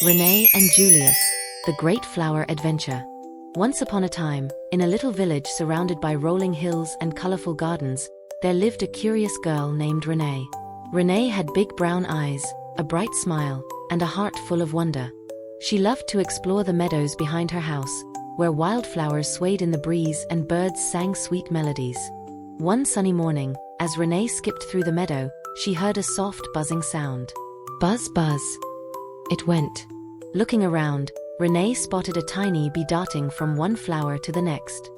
Renee and Julius, the Great Flower Adventure. Once upon a time, in a little village surrounded by rolling hills and colorful gardens, there lived a curious girl named Renee. Renee had big brown eyes, a bright smile, and a heart full of wonder. She loved to explore the meadows behind her house, where wildflowers swayed in the breeze and birds sang sweet melodies. One sunny morning, as Renee skipped through the meadow, she heard a soft buzzing sound. Buzz, buzz. It went. Looking around, Renee spotted a tiny bee darting from one flower to the next.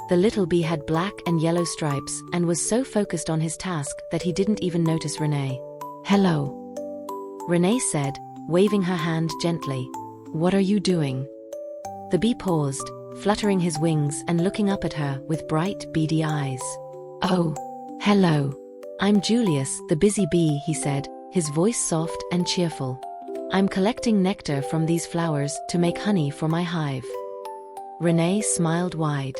The little bee had black and yellow stripes and was so focused on his task that he didn't even notice Renee. "Hello," Renee said, waving her hand gently. "What are you doing?" The bee paused, fluttering his wings and looking up at her with bright, beady eyes. "Oh, hello. I'm Julius, the busy bee," he said, his voice soft and cheerful. "I'm collecting nectar from these flowers to make honey for my hive." Renee smiled wide.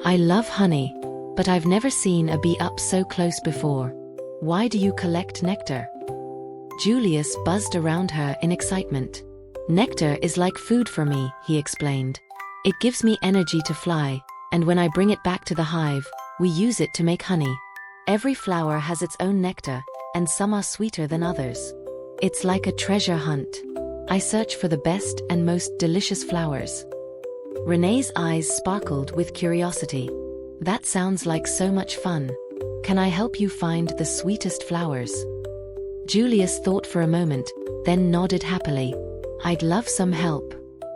"I love honey, but I've never seen a bee up so close before. Why do you collect nectar?" Julius buzzed around her in excitement. "Nectar is like food for me," he explained. "It gives me energy to fly, and when I bring it back to the hive, we use it to make honey. Every flower has its own nectar, and some are sweeter than others. It's like a treasure hunt. I search for the best and most delicious flowers." Renee's eyes sparkled with curiosity. "That sounds like so much fun. Can I help you find the sweetest flowers?" Julius thought for a moment, then nodded happily. "I'd love some help.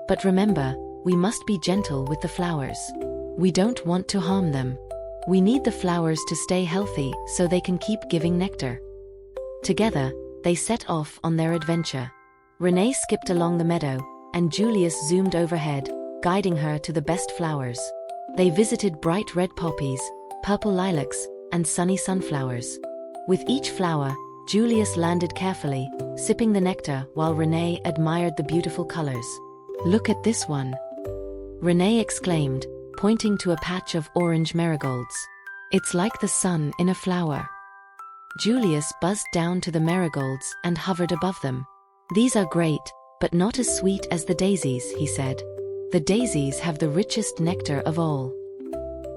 But remember, we must be gentle with the flowers. We don't want to harm them. We need the flowers to stay healthy so they can keep giving nectar." Together, they set off on their adventure. Renee skipped along the meadow, and Julius zoomed overhead, guiding her to the best flowers. They visited bright red poppies, purple lilacs, and sunny sunflowers. With each flower, Julius landed carefully, sipping the nectar while Renee admired the beautiful colors. "Look at this one," Renee exclaimed, pointing to a patch of orange marigolds. "It's like the sun in a flower." Julius buzzed down to the marigolds and hovered above them. "These are great, but not as sweet as the daisies," he said. "The daisies have the richest nectar of all."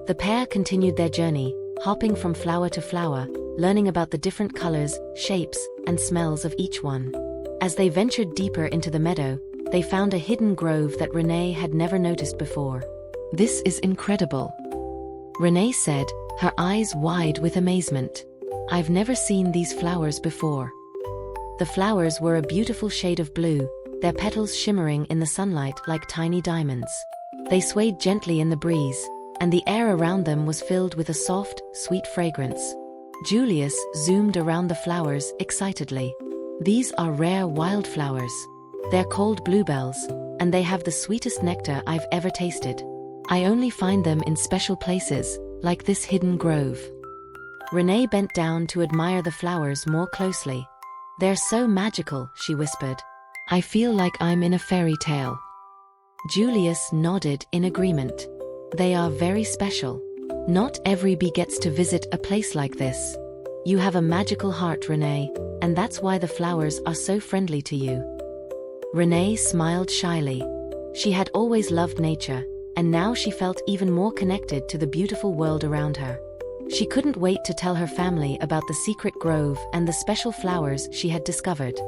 The pair continued their journey, hopping from flower to flower, learning about the different colors, shapes, and smells of each one. As they ventured deeper into the meadow, they found a hidden grove that Renee had never noticed before. "This is incredible," Renee said, her eyes wide with amazement. "I've never seen these flowers before." The flowers were a beautiful shade of blue, their petals shimmering in the sunlight like tiny diamonds. They swayed gently in the breeze, and the air around them was filled with a soft, sweet fragrance. Julius zoomed around the flowers excitedly. "These are rare wildflowers. They're called bluebells, and they have the sweetest nectar I've ever tasted. I only find them in special places, like this hidden grove." Renee bent down to admire the flowers more closely. "They're so magical," she whispered. "I feel like I'm in a fairy tale." Julius nodded in agreement. "They are very special. Not every bee gets to visit a place like this. You have a magical heart, Renee, and that's why the flowers are so friendly to you." Renee smiled shyly. She had always loved nature, and now she felt even more connected to the beautiful world around her. She couldn't wait to tell her family about the secret grove and the special flowers she had discovered.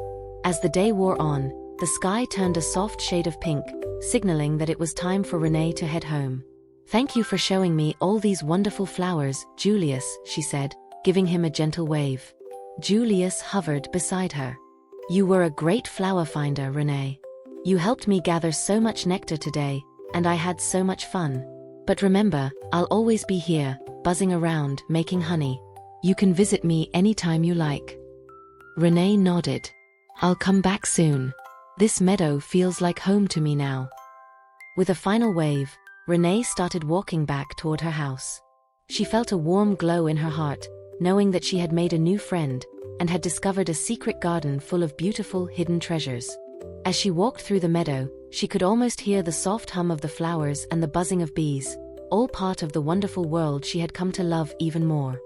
As the day wore on, the sky turned a soft shade of pink, signaling that it was time for Renee to head home. "Thank you for showing me all these wonderful flowers, Julius," she said, giving him a gentle wave. Julius hovered beside her. "You were a great flower finder, Renee. You helped me gather so much nectar today, and I had so much fun. But remember, I'll always be here, buzzing around, making honey. You can visit me anytime you like." Renee nodded. "I'll come back soon. This meadow feels like home to me now." With a final wave, Renee started walking back toward her house. She felt a warm glow in her heart, knowing that she had made a new friend, and had discovered a secret garden full of beautiful hidden treasures. As she walked through the meadow, she could almost hear the soft hum of the flowers and the buzzing of bees, all part of the wonderful world she had come to love even more.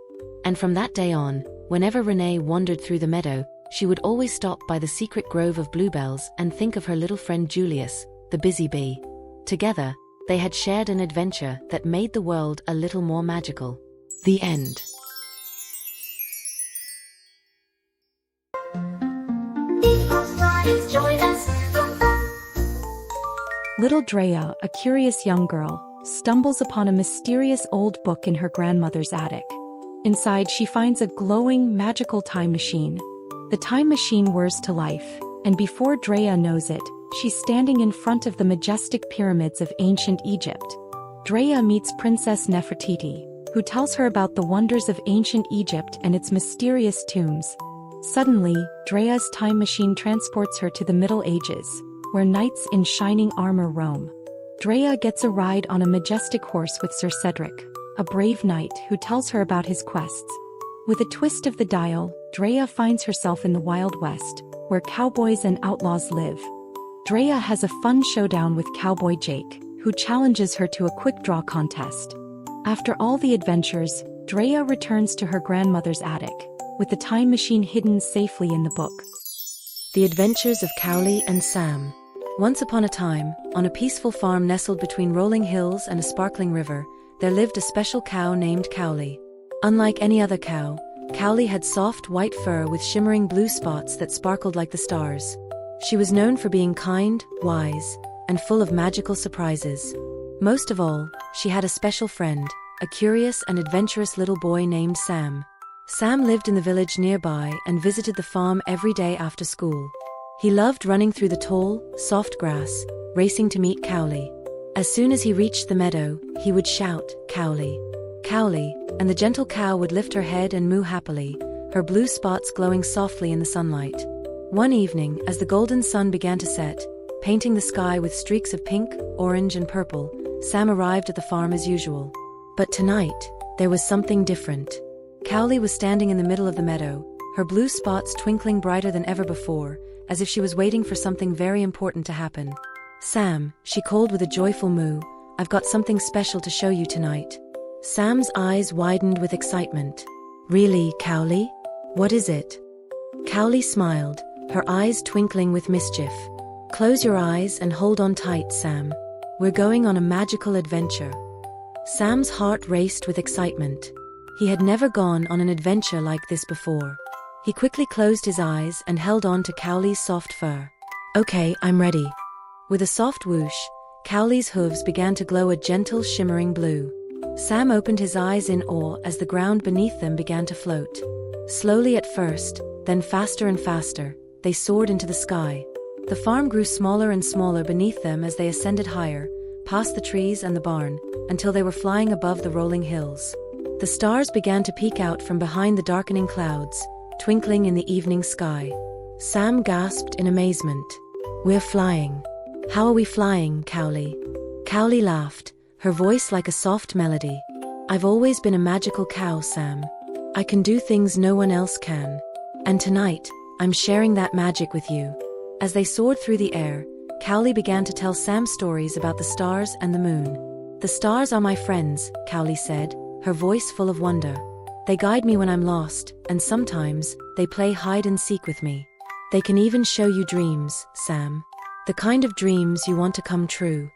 And from that day on, whenever Renee wandered through the meadow, she would always stop by the secret grove of bluebells and think of her little friend Julius, the busy bee. Together, they had shared an adventure that made the world a little more magical. The end. Little Drea, a curious young girl, stumbles upon a mysterious old book in her grandmother's attic. Inside, she finds a glowing, magical time machine. The time machine whirs to life, and before Drea knows it, she's standing in front of the majestic pyramids of ancient Egypt. Drea meets Princess Nefertiti, who tells her about the wonders of ancient Egypt and its mysterious tombs. Suddenly, Drea's time machine transports her to the Middle Ages, where knights in shining armor roam. Drea gets a ride on a majestic horse with Sir Cedric, a brave knight who tells her about his quests. With a twist of the dial, Drea finds herself in the Wild West, where cowboys and outlaws live. Drea has a fun showdown with Cowboy Jake, who challenges her to a quick draw contest. After all the adventures, Drea returns to her grandmother's attic, with the time machine hidden safely in the book. The Adventures of Cowley and Sam. Once upon a time, on a peaceful farm nestled between rolling hills and a sparkling river, there lived a special cow named Cowley. Unlike any other cow, Cowley had soft white fur with shimmering blue spots that sparkled like the stars. She was known for being kind, wise, and full of magical surprises. Most of all, she had a special friend, a curious and adventurous little boy named Sam. Sam lived in the village nearby and visited the farm every day after school. He loved running through the tall, soft grass, racing to meet Cowley. As soon as he reached the meadow, he would shout, "Cowley! Cowley!" and the gentle cow would lift her head and moo happily, her blue spots glowing softly in the sunlight. One evening, as the golden sun began to set, painting the sky with streaks of pink, orange, and purple, Sam arrived at the farm as usual. But tonight, there was something different. Cowley was standing in the middle of the meadow, her blue spots twinkling brighter than ever before, as if she was waiting for something very important to happen. "Sam," she called with a joyful moo, "I've got something special to show you tonight." Sam's eyes widened with excitement. "Really, Cowley? What is it?" Cowley smiled, her eyes twinkling with mischief. "Close your eyes and hold on tight, Sam. We're going on a magical adventure." Sam's heart raced with excitement. He had never gone on an adventure like this before. He quickly closed his eyes and held on to Cowley's soft fur. "Okay, I'm ready." With a soft whoosh, Cowley's hooves began to glow a gentle, shimmering blue. Sam opened his eyes in awe as the ground beneath them began to float. Slowly at first, then faster and faster, they soared into the sky. The farm grew smaller and smaller beneath them as they ascended higher, past the trees and the barn, until they were flying above the rolling hills. The stars began to peek out from behind the darkening clouds, twinkling in the evening sky. Sam gasped in amazement. "We're flying. How are we flying, Cowley?" Cowley laughed, her voice like a soft melody. "I've always been a magical cow, Sam. I can do things no one else can. And tonight, I'm sharing that magic with you." As they soared through the air, Cowley began to tell Sam stories about the stars and the moon. "The stars are my friends," Cowley said, her voice full of wonder. "They guide me when I'm lost, and sometimes, they play hide and seek with me. They can even show you dreams, Sam. The kind of dreams you want to come true."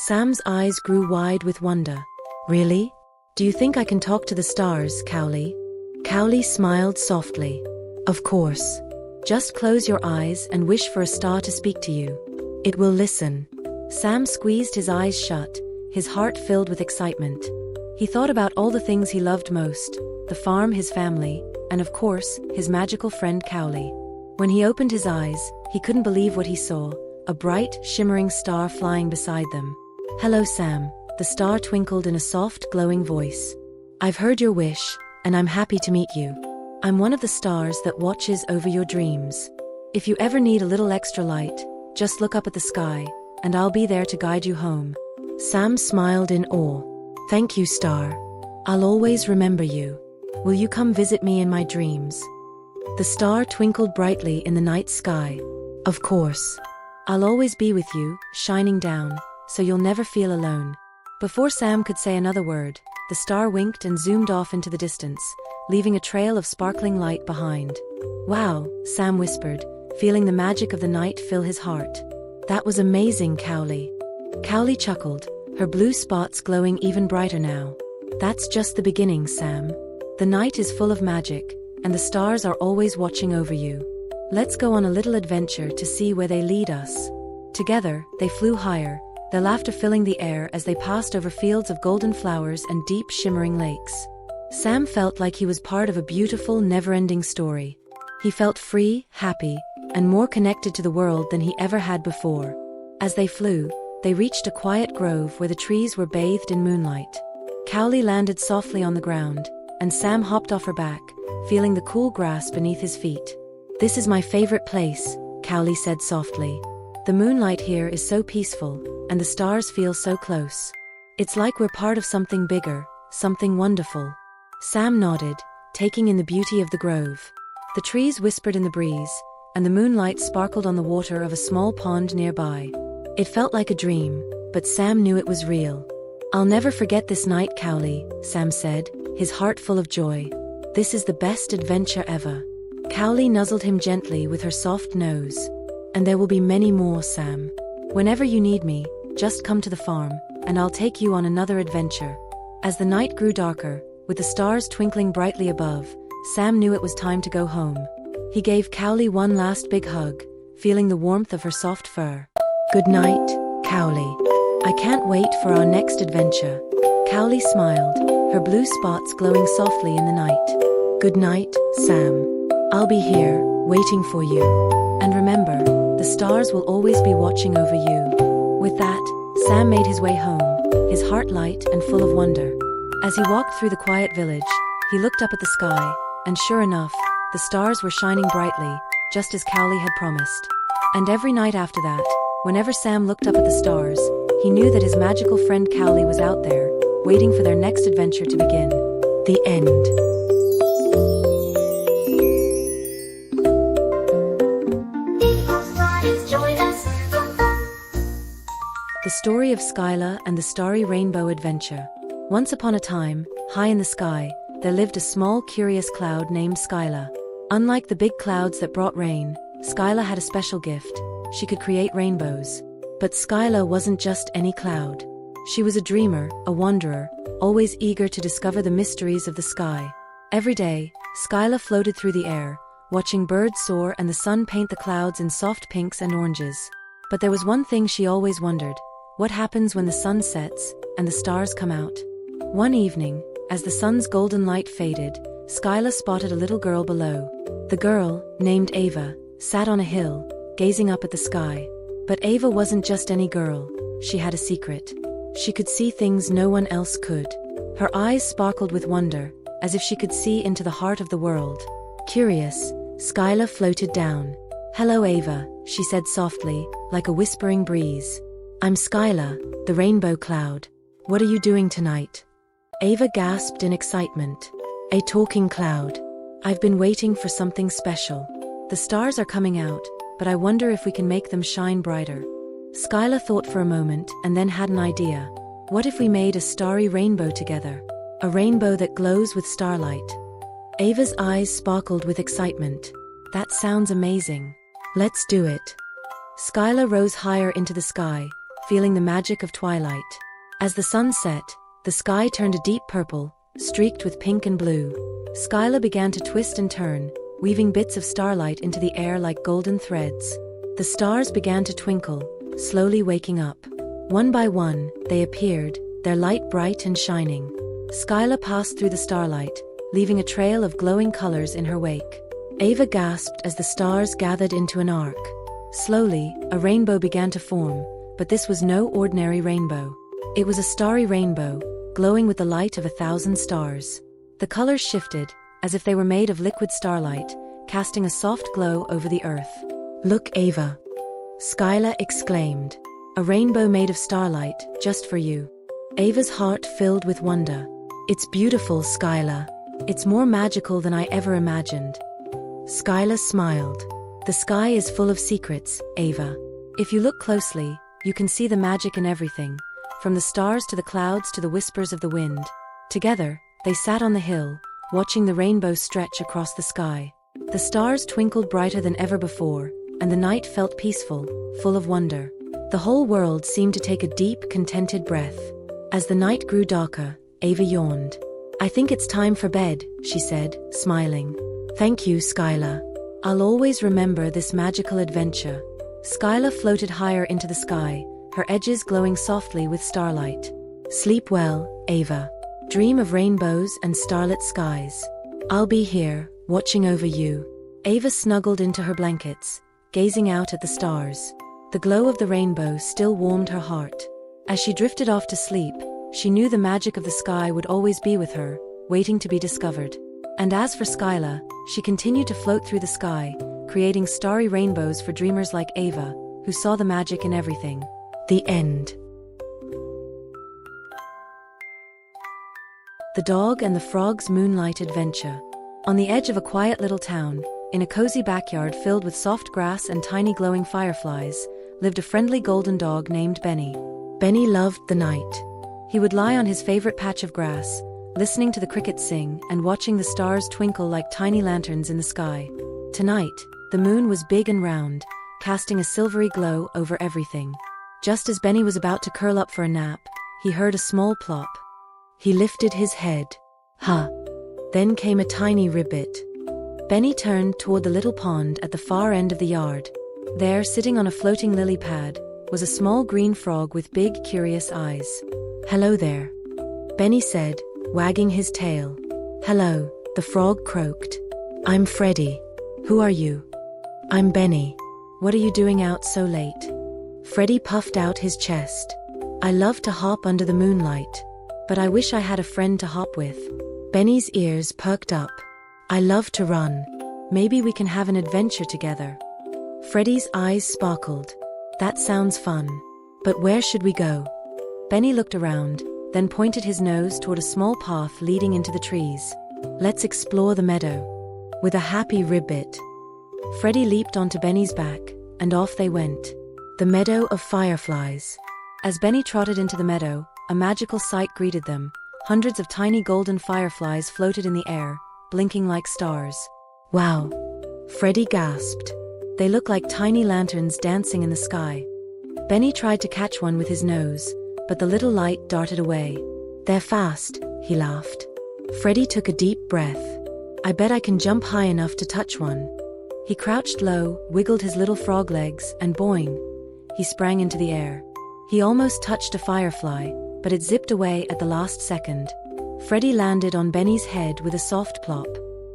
Sam's eyes grew wide with wonder. "Really? Do you think I can talk to the stars, Cowley?" Cowley smiled softly. "Of course. Just close your eyes and wish for a star to speak to you. It will listen." Sam squeezed his eyes shut, his heart filled with excitement. He thought about all the things he loved most, the farm, his family, and of course, his magical friend Cowley. When he opened his eyes, he couldn't believe what he saw, a bright, shimmering star flying beside them. "Hello, Sam," the star twinkled in a soft, glowing voice. "I've heard your wish, and I'm happy to meet you. I'm one of the stars that watches over your dreams. If you ever need a little extra light, just look up at the sky, and I'll be there to guide you home." Sam smiled in awe. "Thank you, star. I'll always remember you. Will you come visit me in my dreams?" The star twinkled brightly in the night sky. "Of course. I'll always be with you, shining down, so you'll never feel alone." Before Sam could say another word, the star winked and zoomed off into the distance, leaving a trail of sparkling light behind. "Wow," Sam whispered, feeling the magic of the night fill his heart. "That was amazing, Cowley." Cowley chuckled, her blue spots glowing even brighter now. "That's just the beginning, Sam. The night is full of magic, and the stars are always watching over you. Let's go on a little adventure to see where they lead us." Together, they flew higher, their laughter filling the air as they passed over fields of golden flowers and deep shimmering lakes. Sam felt like he was part of a beautiful, never-ending story. He felt free, happy, and more connected to the world than he ever had before. As they flew, they reached a quiet grove where the trees were bathed in moonlight. Cowley landed softly on the ground, and Sam hopped off her back, feeling the cool grass beneath his feet. "This is my favorite place," Cowley said softly. "The moonlight here is so peaceful, and the stars feel so close. It's like we're part of something bigger, something wonderful." Sam nodded, taking in the beauty of the grove. The trees whispered in the breeze, and the moonlight sparkled on the water of a small pond nearby. It felt like a dream, but Sam knew it was real. "I'll never forget this night, Cowley," Sam said, his heart full of joy. "This is the best adventure ever." Cowley nuzzled him gently with her soft nose. "And there will be many more, Sam. Whenever you need me, just come to the farm, and I'll take you on another adventure." As the night grew darker, with the stars twinkling brightly above, Sam knew it was time to go home. He gave Cowley one last big hug, feeling the warmth of her soft fur. "Good night, Cowley. I can't wait for our next adventure." Cowley smiled, her blue spots glowing softly in the night. "Good night, Sam. I'll be here, waiting for you. And remember, the stars will always be watching over you." With that, Sam made his way home, his heart light and full of wonder. As he walked through the quiet village, he looked up at the sky, and sure enough, the stars were shining brightly, just as Cowley had promised. And every night after that, whenever Sam looked up at the stars, he knew that his magical friend Cowley was out there, waiting for their next adventure to begin. The end. The story of Skylar and the Starry Rainbow Adventure. Once upon a time, high in the sky, there lived a small curious cloud named Skylar. Unlike the big clouds that brought rain, Skylar had a special gift. She could create rainbows. But Skylar wasn't just any cloud. She was a dreamer, a wanderer, always eager to discover the mysteries of the sky. Every day, Skylar floated through the air, watching birds soar and the sun paint the clouds in soft pinks and oranges. But there was one thing she always wondered: what happens when the sun sets and the stars come out? One evening, as the sun's golden light faded, Skylar spotted a little girl below. The girl, named Ava, sat on a hill, gazing up at the sky. But Ava wasn't just any girl. She had a secret. She could see things no one else could. Her eyes sparkled with wonder, as if she could see into the heart of the world. Curious, Skylar floated down. "Hello, Ava," she said softly, like a whispering breeze. "I'm Skylar, the rainbow cloud. What are you doing tonight?" Ava gasped in excitement. "A talking cloud. I've been waiting for something special. The stars are coming out, but I wonder if we can make them shine brighter." Skylar thought for a moment and then had an idea. What if we made a starry rainbow together? A rainbow that glows with starlight. Ava's eyes sparkled with excitement. "That sounds amazing. Let's do it." Skylar rose higher into the sky, feeling the magic of twilight. As the sun set, the sky turned a deep purple, streaked with pink and blue. Skylar began to twist and turn, weaving bits of starlight into the air like golden threads. The stars began to twinkle, slowly waking up. One by one, they appeared, their light bright and shining. Skylar passed through the starlight, leaving a trail of glowing colors in her wake. Ava gasped as the stars gathered into an arc. Slowly, a rainbow began to form, but this was no ordinary rainbow. It was a starry rainbow, glowing with the light of 1,000 stars. The colors shifted, as if they were made of liquid starlight, casting a soft glow over the earth. "Look, Ava!" Skylar exclaimed. "A rainbow made of starlight, just for you." Ava's heart filled with wonder. "It's beautiful, Skylar. It's more magical than I ever imagined." Skylar smiled. "The sky is full of secrets, Ava. If you look closely, you can see the magic in everything, from the stars to the clouds to the whispers of the wind." Together, they sat on the hill, watching the rainbow stretch across the sky. The stars twinkled brighter than ever before, and the night felt peaceful, full of wonder. The whole world seemed to take a deep, contented breath. As the night grew darker, Ava yawned. "I think it's time for bed," she said, smiling. "Thank you, Skylar. I'll always remember this magical adventure." Skylar floated higher into the sky, her edges glowing softly with starlight. "Sleep well, Ava. Dream of rainbows and starlit skies. I'll be here, watching over you." Ava snuggled into her blankets, gazing out at the stars. The glow of the rainbow still warmed her heart. As she drifted off to sleep, she knew the magic of the sky would always be with her, waiting to be discovered. And as for Skyla, she continued to float through the sky, creating starry rainbows for dreamers like Ava, who saw the magic in everything. The end. The Dog and the Frog's Moonlight Adventure. On the edge of a quiet little town, in a cozy backyard filled with soft grass and tiny glowing fireflies, lived a friendly golden dog named Benny. Benny loved the night. He would lie on his favorite patch of grass, listening to the crickets sing and watching the stars twinkle like tiny lanterns in the sky. Tonight, the moon was big and round, casting a silvery glow over everything. Just as Benny was about to curl up for a nap, he heard a small plop. He lifted his head. "Huh." Then came a tiny ribbit. Benny turned toward the little pond at the far end of the yard. There, sitting on a floating lily pad, was a small green frog with big, curious eyes. "Hello there," Benny said, wagging his tail. "Hello," the frog croaked. "I'm Freddy. Who are you?" "I'm Benny. What are you doing out so late?" Freddy puffed out his chest. "I love to hop under the moonlight, but I wish I had a friend to hop with." Benny's ears perked up. "I love to run. Maybe we can have an adventure together." Freddy's eyes sparkled. "That sounds fun. But where should we go?" Benny looked around, then pointed his nose toward a small path leading into the trees. "Let's explore the meadow." With a happy ribbit, Freddy leaped onto Benny's back, and off they went. The meadow of fireflies. As Benny trotted into the meadow, a magical sight greeted them. Hundreds of tiny golden fireflies floated in the air, blinking like stars. "Wow!" Freddy gasped. "They look like tiny lanterns dancing in the sky." Benny tried to catch one with his nose, but the little light darted away. "They're fast," he laughed. Freddy took a deep breath. "I bet I can jump high enough to touch one." He crouched low, wiggled his little frog legs, and boing! He sprang into the air. He almost touched a firefly, but it zipped away at the last second. Freddy landed on Benny's head with a soft plop.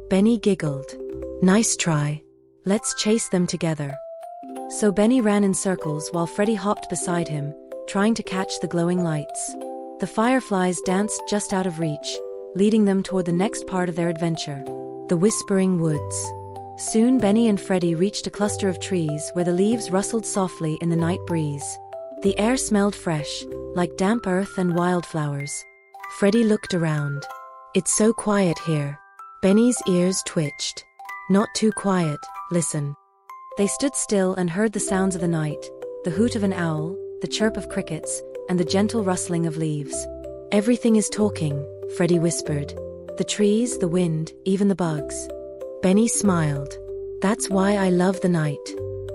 Benny giggled. "Nice try. Let's chase them together." So Benny ran in circles while Freddy hopped beside him, trying to catch the glowing lights. The fireflies danced just out of reach, leading them toward the next part of their adventure, the Whispering Woods. Soon Benny and Freddy reached a cluster of trees where the leaves rustled softly in the night breeze. The air smelled fresh, like damp earth and wildflowers. Freddy looked around. "It's so quiet here." Benny's ears twitched. "Not too quiet, listen." They stood still and heard the sounds of the night, the hoot of an owl, the chirp of crickets, and the gentle rustling of leaves. "Everything is talking," Freddy whispered. "The trees, the wind, even the bugs." Benny smiled. "That's why I love the night.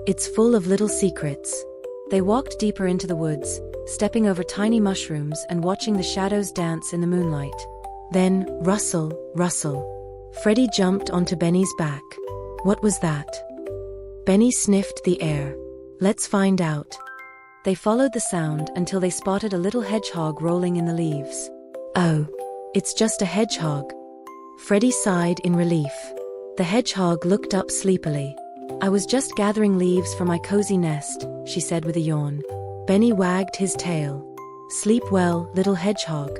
It's full of little secrets." They walked deeper into the woods, stepping over tiny mushrooms and watching the shadows dance in the moonlight. Then, rustle, rustle. Freddy jumped onto Benny's back. What was that? Benny sniffed the air. "Let's find out." They followed the sound until they spotted a little hedgehog rolling in the leaves. "Oh, it's just a hedgehog." Freddy sighed in relief. The hedgehog looked up sleepily. "I was just gathering leaves for my cozy nest," she said with a yawn. Benny wagged his tail. "Sleep well, little hedgehog."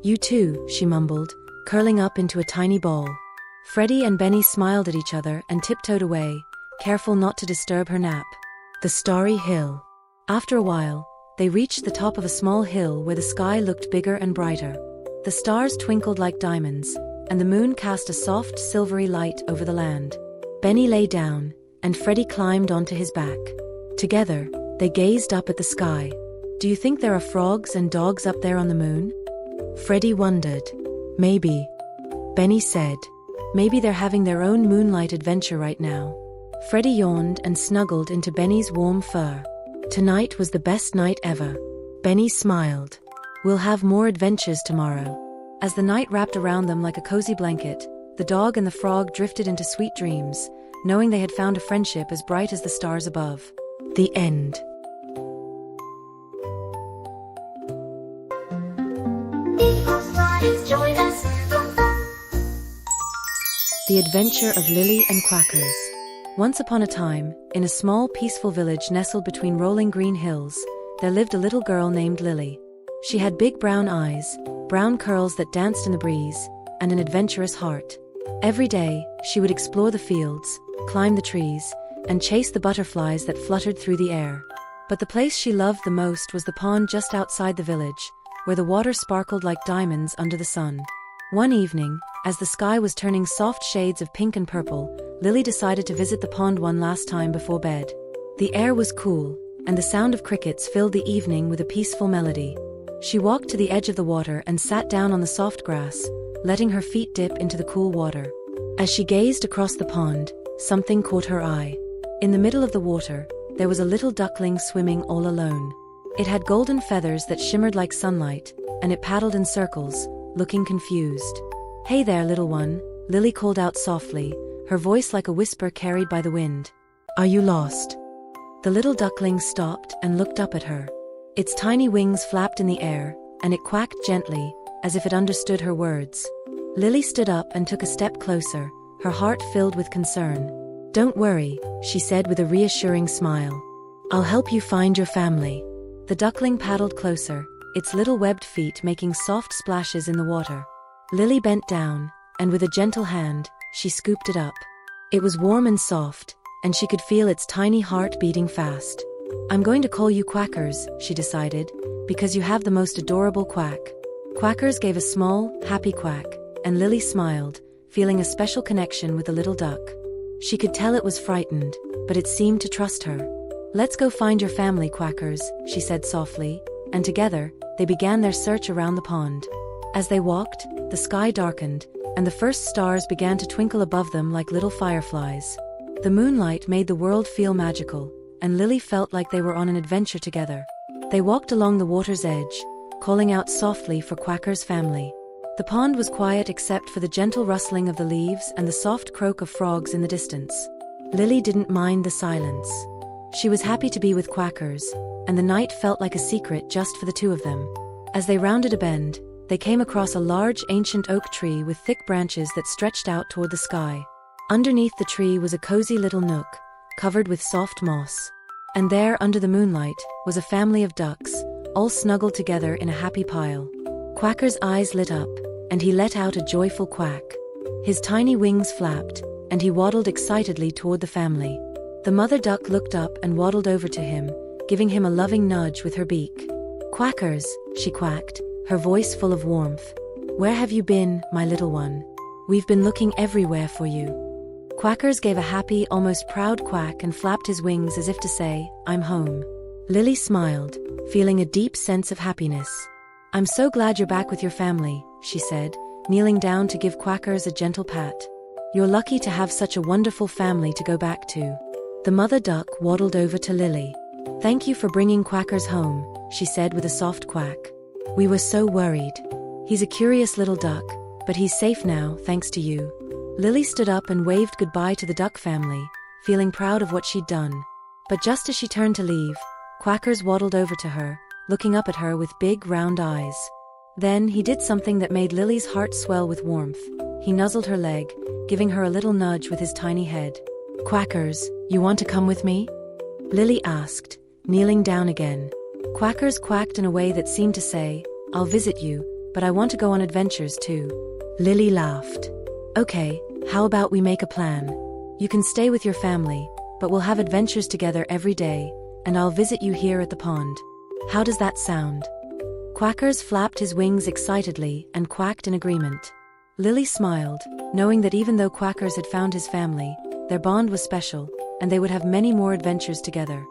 "You too," she mumbled, curling up into a tiny ball. Freddy and Benny smiled at each other and tiptoed away, careful not to disturb her nap. The Starry Hill. After a while, they reached the top of a small hill where the sky looked bigger and brighter. The stars twinkled like diamonds, and the moon cast a soft, silvery light over the land. Benny lay down, and Freddy climbed onto his back. Together, they gazed up at the sky. "Do you think there are frogs and dogs up there on the moon?" Freddy wondered. "Maybe." Benny said. Maybe they're having their own moonlight adventure right now. Freddie yawned and snuggled into Benny's warm fur. Tonight was the best night ever. Benny smiled. We'll have more adventures tomorrow. As the night wrapped around them like a cozy blanket, the dog and the frog drifted into sweet dreams, knowing they had found a friendship as bright as the stars above. The end. The Adventure of Lily and Quackers. Once upon a time, in a small peaceful village nestled between rolling green hills, there lived a little girl named Lily. She had big brown eyes, brown curls that danced in the breeze, and an adventurous heart. Every day, she would explore the fields, climb the trees, and chase the butterflies that fluttered through the air. But the place she loved the most was the pond just outside the village, where the water sparkled like diamonds under the sun. One evening, as the sky was turning soft shades of pink and purple, Lily decided to visit the pond one last time before bed. The air was cool, and the sound of crickets filled the evening with a peaceful melody. She walked to the edge of the water and sat down on the soft grass, letting her feet dip into the cool water. As she gazed across the pond, something caught her eye. In the middle of the water, there was a little duckling swimming all alone. It had golden feathers that shimmered like sunlight, and it paddled in circles, looking confused. "Hey there, little one," Lily called out softly, her voice like a whisper carried by the wind. "Are you lost?" The little duckling stopped and looked up at her. Its tiny wings flapped in the air, and it quacked gently, as if it understood her words. Lily stood up and took a step closer, her heart filled with concern. "Don't worry," she said with a reassuring smile. "I'll help you find your family." The duckling paddled closer, its little webbed feet making soft splashes in the water. Lily bent down, and with a gentle hand, she scooped it up. It was warm and soft, and she could feel its tiny heart beating fast. "I'm going to call you Quackers," she decided, "because you have the most adorable quack." Quackers gave a small, happy quack, and Lily smiled, feeling a special connection with the little duck. She could tell it was frightened, but it seemed to trust her. "Let's go find your family, Quackers," she said softly, and together, they began their search around the pond. As they walked, the sky darkened, and the first stars began to twinkle above them like little fireflies. The moonlight made the world feel magical, and Lily felt like they were on an adventure together. They walked along the water's edge, calling out softly for Quacker's family. The pond was quiet except for the gentle rustling of the leaves and the soft croak of frogs in the distance. Lily didn't mind the silence. She was happy to be with Quackers, and the night felt like a secret just for the two of them. As they rounded a bend, they came across a large ancient oak tree with thick branches that stretched out toward the sky. Underneath the tree was a cozy little nook, covered with soft moss. And there, under the moonlight, was a family of ducks, all snuggled together in a happy pile. Quacker's eyes lit up, and he let out a joyful quack. His tiny wings flapped, and he waddled excitedly toward the family. The mother duck looked up and waddled over to him, giving him a loving nudge with her beak. "Quackers," she quacked, her voice full of warmth. "Where have you been, my little one? We've been looking everywhere for you." Quackers gave a happy, almost proud quack and flapped his wings as if to say, "I'm home." Lily smiled, feeling a deep sense of happiness. "I'm so glad you're back with your family," she said, kneeling down to give Quackers a gentle pat. "You're lucky to have such a wonderful family to go back to." The mother duck waddled over to Lily. "Thank you for bringing Quackers home," she said with a soft quack. "We were so worried. He's a curious little duck, but he's safe now, thanks to you." Lily stood up and waved goodbye to the duck family, feeling proud of what she'd done. But just as she turned to leave, Quackers waddled over to her, looking up at her with big round eyes. Then he did something that made Lily's heart swell with warmth. He nuzzled her leg, giving her a little nudge with his tiny head. "Quackers, you want to come with me?" Lily asked, kneeling down again. Quackers quacked in a way that seemed to say, "I'll visit you, but I want to go on adventures too." Lily laughed. "Okay, how about we make a plan? You can stay with your family, but we'll have adventures together every day, and I'll visit you here at the pond. How does that sound?" Quackers flapped his wings excitedly and quacked in agreement. Lily smiled, knowing that even though Quackers had found his family, their bond was special, and they would have many more adventures together.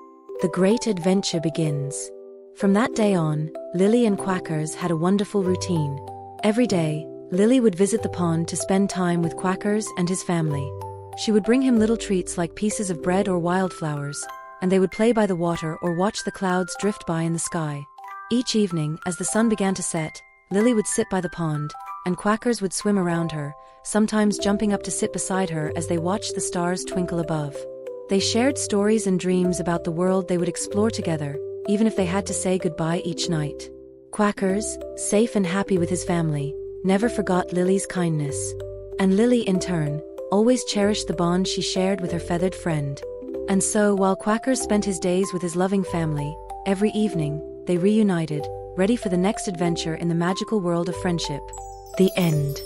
The great adventure begins. From that day on, Lily and Quackers had a wonderful routine. Every day, Lily would visit the pond to spend time with Quackers and his family. She would bring him little treats like pieces of bread or wildflowers, and they would play by the water or watch the clouds drift by in the sky. Each evening, as the sun began to set, Lily would sit by the pond, and Quackers would swim around her, sometimes jumping up to sit beside her as they watched the stars twinkle above. They shared stories and dreams about the world they would explore together, even if they had to say goodbye each night. Quackers, safe and happy with his family, never forgot Lily's kindness. And Lily, in turn, always cherished the bond she shared with her feathered friend. And so, while Quackers spent his days with his loving family, every evening, they reunited, ready for the next adventure in the magical world of friendship. The end.